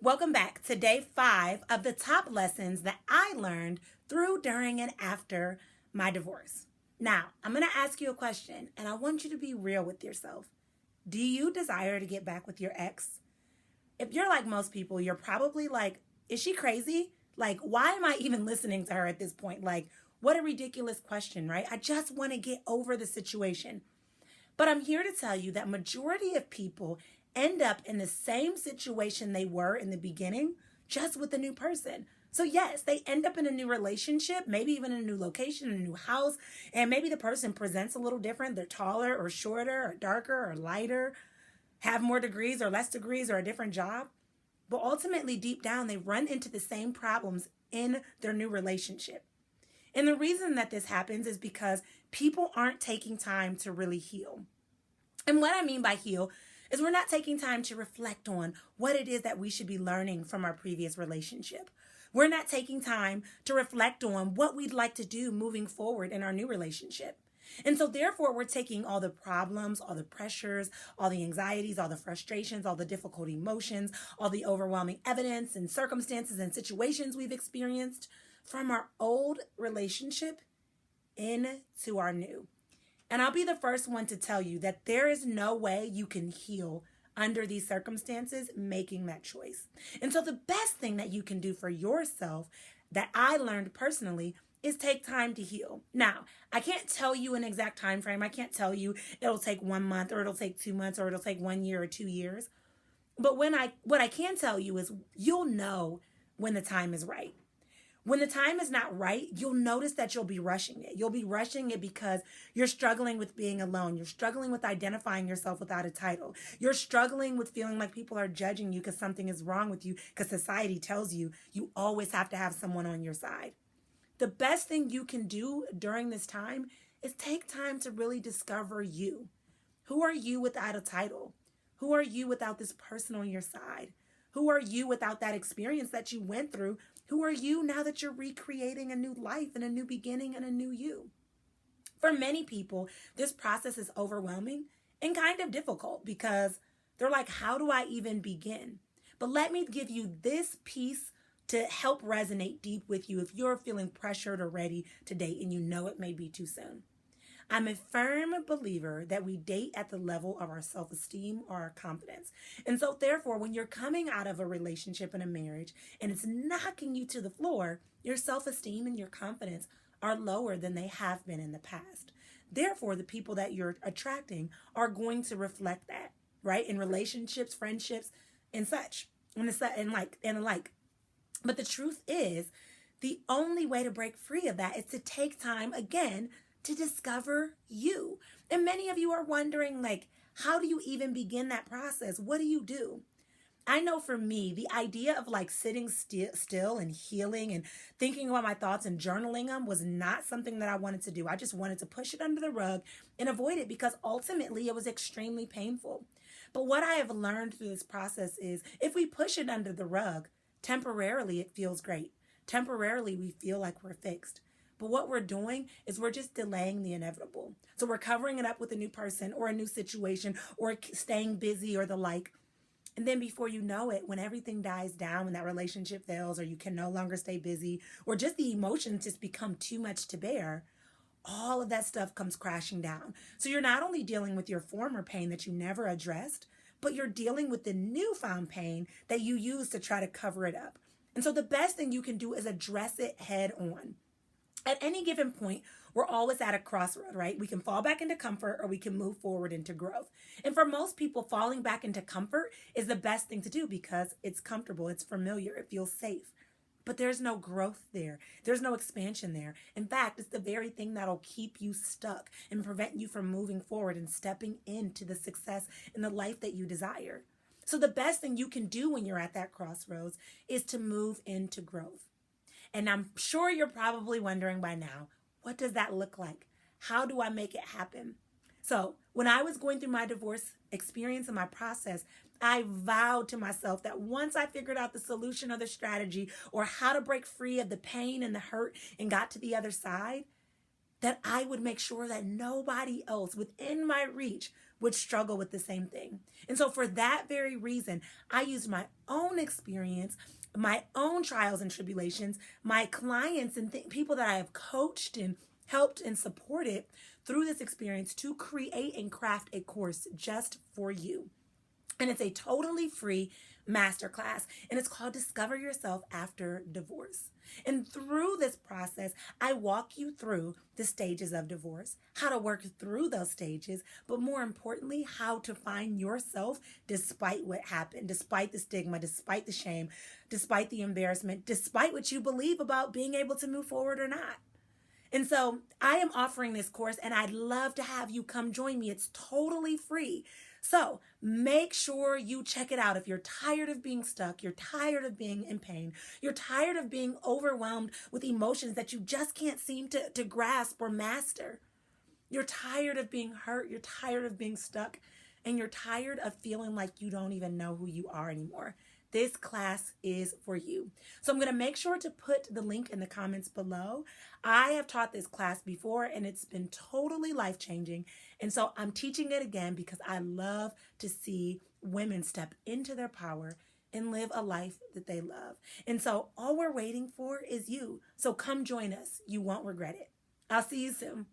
Welcome back to day 5 of the top lessons that I learned through, during, and after my divorce. Now, I'm going to ask you a question, and I want you to be real with yourself. Do you desire to get back with your ex? If you're like most people, you're probably like, is she crazy? Like, why am I even listening to her at this point? Like, what a ridiculous question, right? I just want to get over the situation. But I'm here to tell you that majority of people end up in the same situation they were in the beginning, just with a new person. So yes, they end up in a new relationship, maybe even a new location, a new house, and maybe the person presents a little different. They're taller or shorter or darker or lighter, have more degrees or less degrees or a different job. But ultimately, deep down, they run into the same problems in their new relationship. And the reason that this happens is because people aren't taking time to really heal. And what I mean by heal is we're not taking time to reflect on what it is that we should be learning from our previous relationship. We're not taking time to reflect on what we'd like to do moving forward in our new relationship. And so therefore, we're taking all the problems, all the pressures, all the anxieties, all the frustrations, all the difficult emotions, all the overwhelming evidence and circumstances and situations we've experienced from our old relationship into our new. And I'll be the first one to tell you that there is no way you can heal under these circumstances making that choice. And so the best thing that you can do for yourself that I learned personally is take time to heal. Now, I can't tell you an exact time frame. I can't tell you it'll take 1 month or it'll take 2 months or it'll take 1 year or 2 years. But what I can tell you is you'll know when the time is right. When the time is not right, you'll notice that you'll be rushing it. You'll be rushing it because you're struggling with being alone. You're struggling with identifying yourself without a title. You're struggling with feeling like people are judging you because something is wrong with you because society tells you you always have to have someone on your side. The best thing you can do during this time is take time to really discover you. Who are you without a title? Who are you without this person on your side? Who are you without that experience that you went through? Who are you now that you're recreating a new life and a new beginning and a new you? For many people, this process is overwhelming and kind of difficult because they're like, how do I even begin? But let me give you this piece to help resonate deep with you if you're feeling pressured or ready to date and you know it may be too soon. I'm a firm believer that we date at the level of our self-esteem or our confidence. And so therefore, when you're coming out of a relationship and a marriage and it's knocking you to the floor, your self-esteem and your confidence are lower than they have been in the past. Therefore, the people that you're attracting are going to reflect that, right? In relationships, friendships, and such, and like. But the truth is, the only way to break free of that is to take time again to discover you. And many of you are wondering, like, how do you even begin that process? What do you do? I know for me, the idea of like sitting still and healing and thinking about my thoughts and journaling them was not something that I wanted to do. I just wanted to push it under the rug and avoid it because ultimately it was extremely painful. But what I have learned through this process is if we push it under the rug, temporarily it feels great. Temporarily we feel like we're fixed. But what we're doing is we're just delaying the inevitable. So we're covering it up with a new person or a new situation or staying busy or the like. And then before you know it, when everything dies down, when that relationship fails or you can no longer stay busy or just the emotions just become too much to bear, all of that stuff comes crashing down. So you're not only dealing with your former pain that you never addressed, but you're dealing with the newfound pain that you use to try to cover it up. And so the best thing you can do is address it head on. At any given point, we're always at a crossroad, right? We can fall back into comfort or we can move forward into growth. And for most people, falling back into comfort is the best thing to do because it's comfortable, it's familiar, it feels safe. But there's no growth there. There's no expansion there. In fact, it's the very thing that'll keep you stuck and prevent you from moving forward and stepping into the success and the life that you desire. So the best thing you can do when you're at that crossroads is to move into growth. And I'm sure you're probably wondering by now, what does that look like? How do I make it happen? So when I was going through my divorce experience and my process, I vowed to myself that once I figured out the solution or the strategy or how to break free of the pain and the hurt and got to the other side, that I would make sure that nobody else within my reach would struggle with the same thing. And so for that very reason, I used my own experience, my own trials and tribulations, my clients and people that I have coached and helped and supported through this experience to create and craft a course just for you. And it's a totally free masterclass, and it's called Discover Yourself After Divorce. And through this process, I walk you through the stages of divorce, how to work through those stages, but more importantly, how to find yourself despite what happened, despite the stigma, despite the shame, despite the embarrassment, despite what you believe about being able to move forward or not. And so I am offering this course, and I'd love to have you come join me. It's totally free. So make sure you check it out. If you're tired of being stuck, you're tired of being in pain, you're tired of being overwhelmed with emotions that you just can't seem to grasp or master. You're tired of being hurt, you're tired of being stuck, and you're tired of feeling like you don't even know who you are anymore. This class is for you. So I'm going to make sure to put the link in the comments below. I have taught this class before, and it's been totally life-changing. And so I'm teaching it again because I love to see women step into their power and live a life that they love. And so all we're waiting for is you. So come join us. You won't regret it. I'll see you soon.